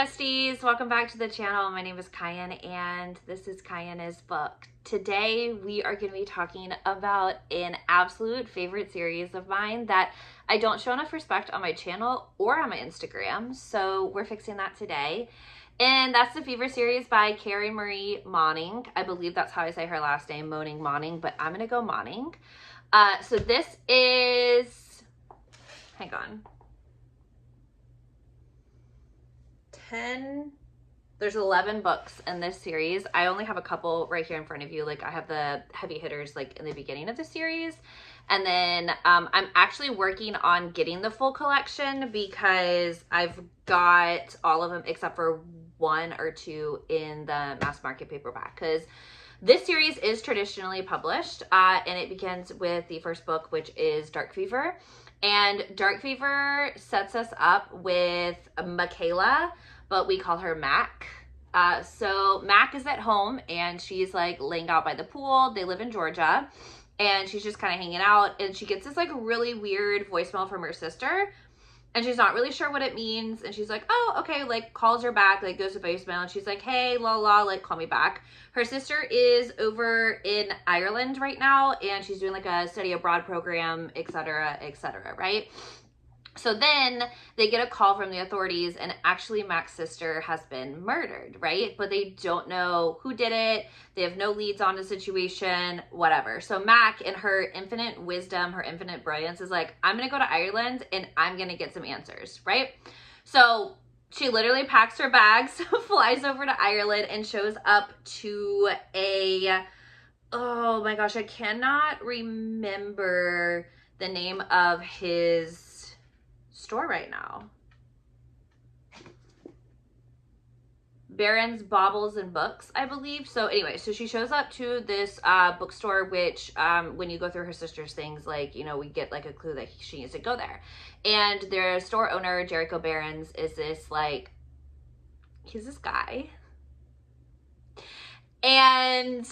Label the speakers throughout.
Speaker 1: besties, welcome back to the channel. My name is Cayenne and this is Cayenne's book. Today we are going to be talking about an absolute favorite series of mine that I don't show enough respect on my channel or on my Instagram, so we're fixing that today. And that's the Fever series by Carrie Marie Moning. I believe that's how I say her last name, Moning, but I'm going to go Moning. So this is, hang on. There's 11 books in this series. I only have a couple right here in front of you. Like I have the heavy hitters like in the beginning of the series. And then I'm actually working on getting the full collection because I've got all of them except for one or two in the mass market paperback, because this series is traditionally published and it begins with the first book, which is Dark Fever. And Dark Fever sets us up with Michaela, but we call her Mac. So Mac is at home and she's like laying out by the pool. They live in Georgia and she's just kind of hanging out, and she gets this like really weird voicemail from her sister and she's not really sure what it means. And she's like, oh, okay, like calls her back, like goes to voicemail, and she's like, hey, la la, like call me back. Her sister is over in Ireland right now and she's doing like a study abroad program, etc., right? So then they get a call from the authorities and actually Mac's sister has been murdered, right? But they don't know who did it. They have no leads on the situation, whatever. So Mac, in her infinite wisdom, her infinite brilliance, is like, I'm going to go to Ireland and I'm going to get some answers, right? So she literally packs her bags, flies over to Ireland, and shows up to oh my gosh, I cannot remember the name of his store right now. Barrons, Baubles, and Books, I believe. So anyway, so she shows up to this bookstore, which when you go through her sister's things, like, you know, we get like a clue that she needs to go there. And their store owner, Jericho Barrons, is this like, he's this guy. And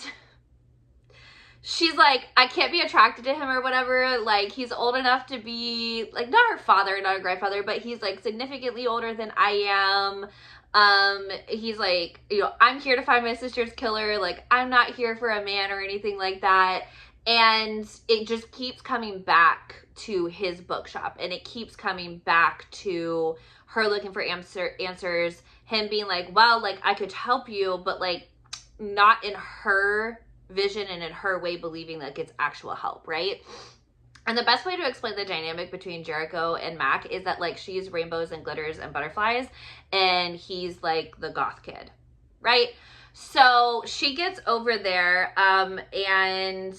Speaker 1: she's like, I can't be attracted to him or whatever. Like, he's old enough to be, like, not her father, not her grandfather, but he's, like, significantly older than I am. He's like, you know, I'm here to find my sister's killer. Like, I'm not here for a man or anything like that. And it just keeps coming back to his bookshop. And it keeps coming back to her looking for answers. Him being like, well, like, I could help you, but, like, not in her vision and in her way, believing like it's actual help, right? And the best way to explain the dynamic between Jericho and Mac is that like she's rainbows and glitters and butterflies and he's like the goth kid, right? So she gets over there and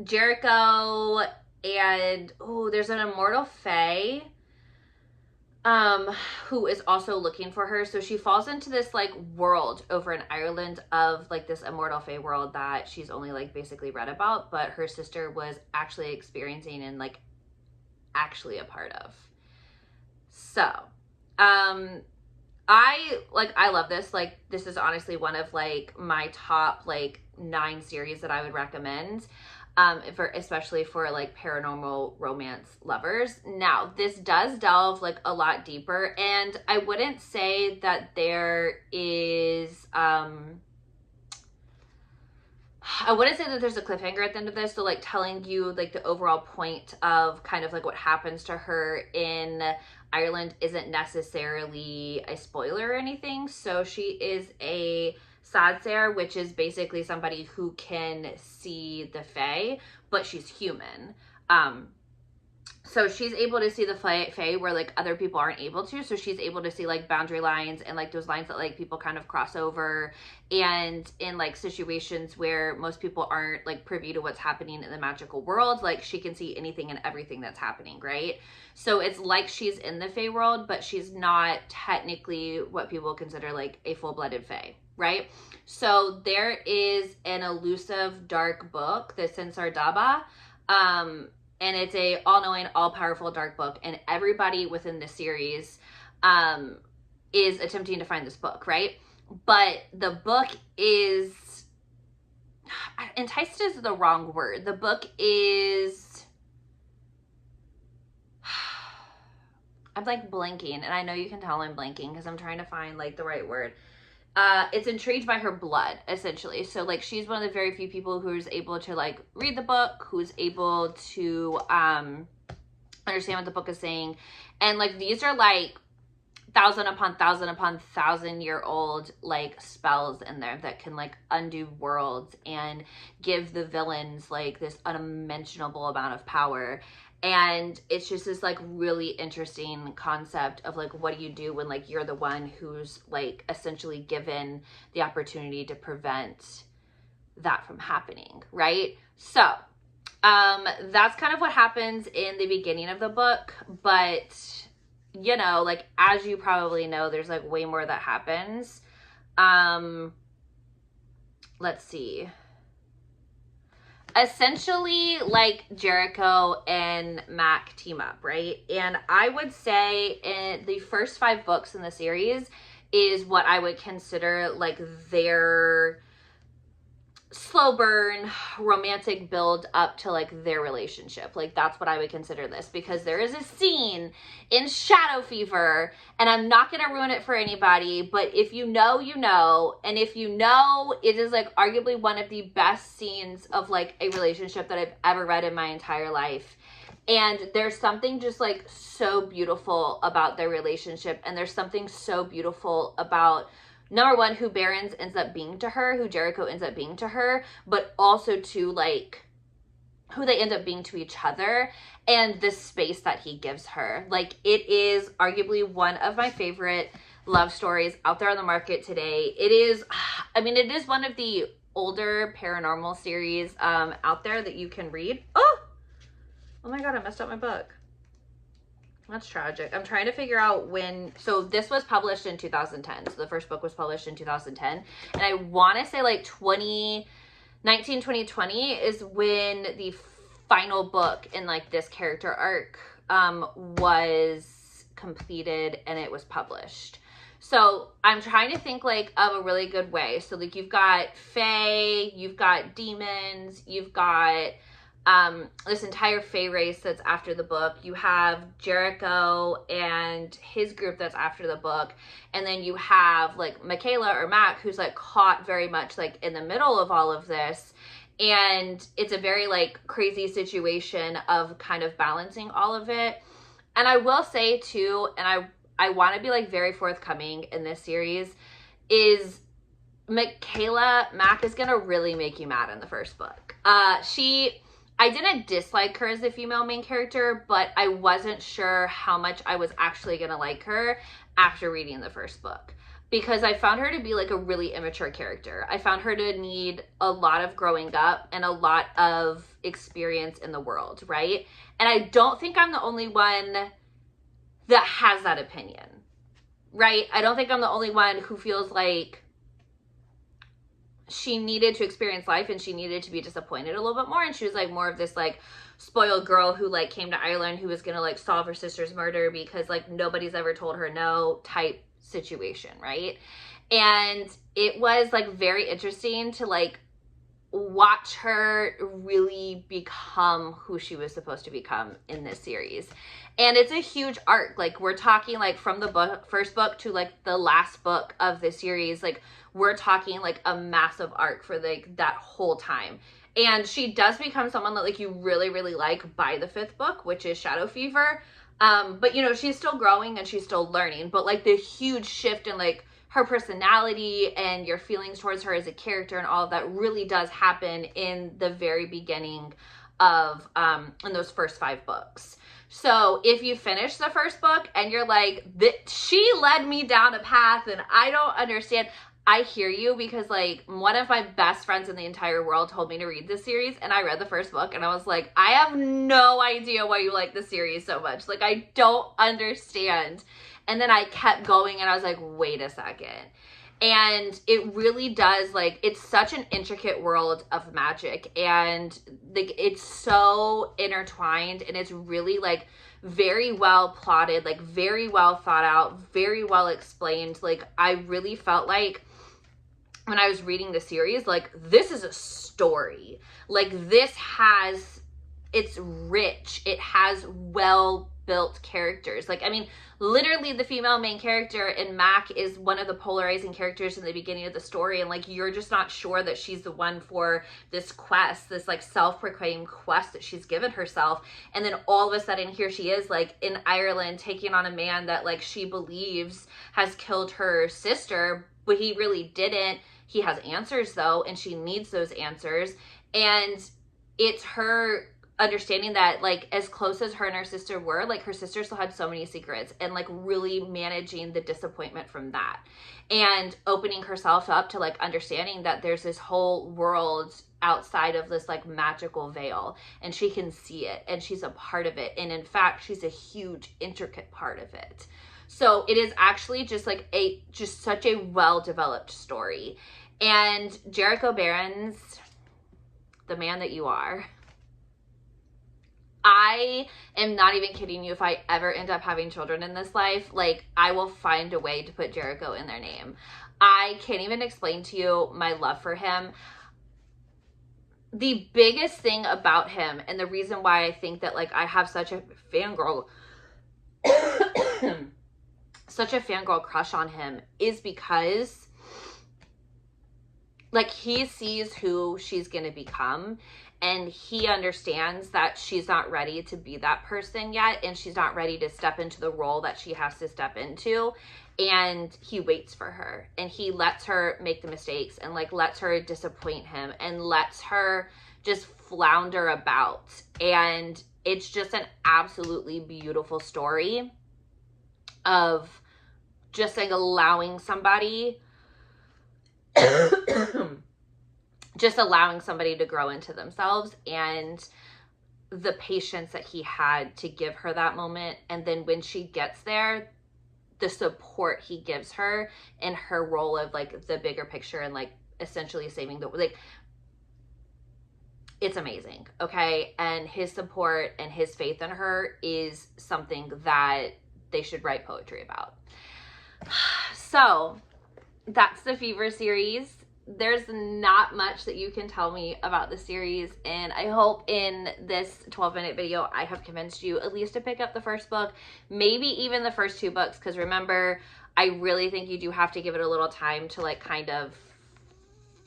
Speaker 1: Jericho and there's an immortal fae who is also looking for her. So she falls into this like world over in Ireland of like this immortal fae world that she's only like basically read about, but her sister was actually experiencing and like actually a part of. So I love this. Like, this is honestly one of like my top like 9 series that I would recommend. Especially for like paranormal romance lovers. Now, this does delve like a lot deeper, and I wouldn't say that there is I wouldn't say that there's a cliffhanger at the end of this, so like telling you like the overall point of kind of like what happens to her in Ireland isn't necessarily a spoiler or anything. So she is a Sadsair, which is basically somebody who can see the fae, but she's human. So she's able to see the fae where like other people aren't able to. So she's able to see like boundary lines and like those lines that like people kind of cross over, and in like situations where most people aren't like privy to what's happening in the magical world, like she can see anything and everything that's happening, right? So it's like she's in the fae world, but she's not technically what people consider like a full-blooded fae, right? So there is an elusive dark book, the Sinsar Daba, and it's a all-knowing, all-powerful dark book, and everybody within the series is attempting to find this book, right? But the book is, enticed is the wrong word. The book is, I'm like blinking, and I know you can tell I'm blanking because I'm trying to find like the right word. It's intrigued by her blood, essentially. So like she's one of the very few people who's able to like read the book, who's able to understand what the book is saying. And like these are like thousand upon thousand year old like spells in there that can like undo worlds and give the villains like this unimaginable amount of power. And it's just this like really interesting concept of like, what do you do when like you're the one who's like essentially given the opportunity to prevent that from happening, right? So that's kind of what happens in the beginning of the book. But you know, like as you probably know, there's like way more that happens. Let's see. Essentially, like Jericho and Mac team up, right? And I would say in the first 5 books in the series is what I would consider like their slow burn romantic build up to like their relationship. Like that's what I would consider this, because there is a scene in Shadow Fever, and I'm not going to ruin it for anybody, but if you know, you know. And if you know, it is like arguably one of the best scenes of like a relationship that I've ever read in my entire life. And there's something just like so beautiful about their relationship, and there's something so beautiful about, number one, who Barrons ends up being to her, who Jericho ends up being to her, but also to like who they end up being to each other, and the space that he gives her. Like it is arguably one of my favorite love stories out there on the market today. It is, I mean, it is one of the older paranormal series out there that you can read. Oh my God, I messed up my book. That's tragic. I'm trying to figure out when. So this was published in 2010. So the first book was published in 2010. And I want to say like 2019, 2020 is when the final book in like this character arc was completed and it was published. So I'm trying to think like of a really good way. So like you've got fae, you've got demons, you've got this entire fae race that's after the book. You have Jericho and his group that's after the book. And then you have like Michaela or Mac, who's like caught very much like in the middle of all of this. And it's a very like crazy situation of kind of balancing all of it. And I will say too, and I want to be like very forthcoming in this series, is Mac is going to really make you mad in the first book. I didn't dislike her as a female main character, but I wasn't sure how much I was actually going to like her after reading the first book, because I found her to be like a really immature character. I found her to need a lot of growing up and a lot of experience in the world, right? And I don't think I'm the only one that has that opinion, right? I don't think I'm the only one who feels like she needed to experience life and she needed to be disappointed a little bit more. And she was like more of this like spoiled girl who like came to Ireland, who was going to like solve her sister's murder because like nobody's ever told her no type situation, right? And it was like very interesting to like watch her really become who she was supposed to become in this series. And it's a huge arc. Like we're talking like from the first book to like the last book of the series, like we're talking like a massive arc for like that whole time. And she does become someone that like you really, really like by the 5th book, which is Shadow Fever. But you know, she's still growing and she's still learning, but like the huge shift in like her personality and your feelings towards her as a character and all of that really does happen in the very beginning of in those first 5 books. So if you finish the first book and you're like, she led me down a path and I don't understand, I hear you, because like one of my best friends in the entire world told me to read this series, and I read the first book and I was like, I have no idea why you like the series so much. Like I don't understand. And then I kept going and I was like, wait a second. And it really does, like, it's such an intricate world of magic, and like it's so intertwined, and it's really like very well plotted, like very well thought out, very well explained. Like I really felt like when I was reading the series, like this is a story. Like this has, it's rich. It has well built characters. Like, I mean, literally the female main character in Mac is one of the polarizing characters in the beginning of the story, and like you're just not sure that she's the one for this quest, this like self-proclaimed quest that she's given herself. And then all of a sudden here she is like in Ireland taking on a man that like she believes has killed her sister, but he really didn't. He has answers though, and she needs those answers. And it's her understanding that like as close as her and her sister were, like her sister still had so many secrets, and like really managing the disappointment from that, and opening herself up to like understanding that there's this whole world outside of this like magical veil, and she can see it, and she's a part of it, and in fact she's a huge intricate part of it. So it is actually just like just such a well-developed story. And Jericho Barrons, the man that you are, I am not even kidding you. If I ever end up having children in this life, like I will find a way to put Jericho in their name. I can't even explain to you my love for him. The biggest thing about him, and the reason why I think that like I have such a fangirl such a fangirl crush on him, is because like he sees who she's gonna become, and he understands that she's not ready to be that person yet, and she's not ready to step into the role that she has to step into, and he waits for her, and he lets her make the mistakes, and like lets her disappoint him, and lets her just flounder about. And it's just an absolutely beautiful story of just like allowing somebody just allowing somebody to grow into themselves, and the patience that he had to give her that moment. And then when she gets there, the support he gives her in her role of like the bigger picture, and like essentially saving the, like, it's amazing. Okay. And his support and his faith in her is something that they should write poetry about. So that's the Fever series. There's not much that you can tell me about the series, and I hope in this 12-minute video I have convinced you at least to pick up the first book, maybe even the first 2 books, because remember, I really think you do have to give it a little time to like kind of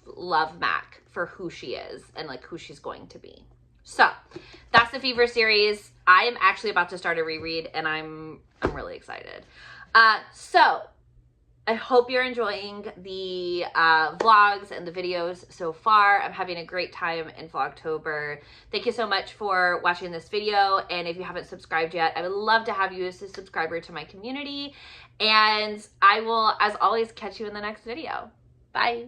Speaker 1: love Mac for who she is and like who she's going to be. So that's the Fever series. I am actually about to start a reread, and I'm really excited. So I hope you're enjoying the vlogs and the videos so far. I'm having a great time in Vlogtober. Thank you so much for watching this video. And if you haven't subscribed yet, I would love to have you as a subscriber to my community. And I will, as always, catch you in the next video. Bye.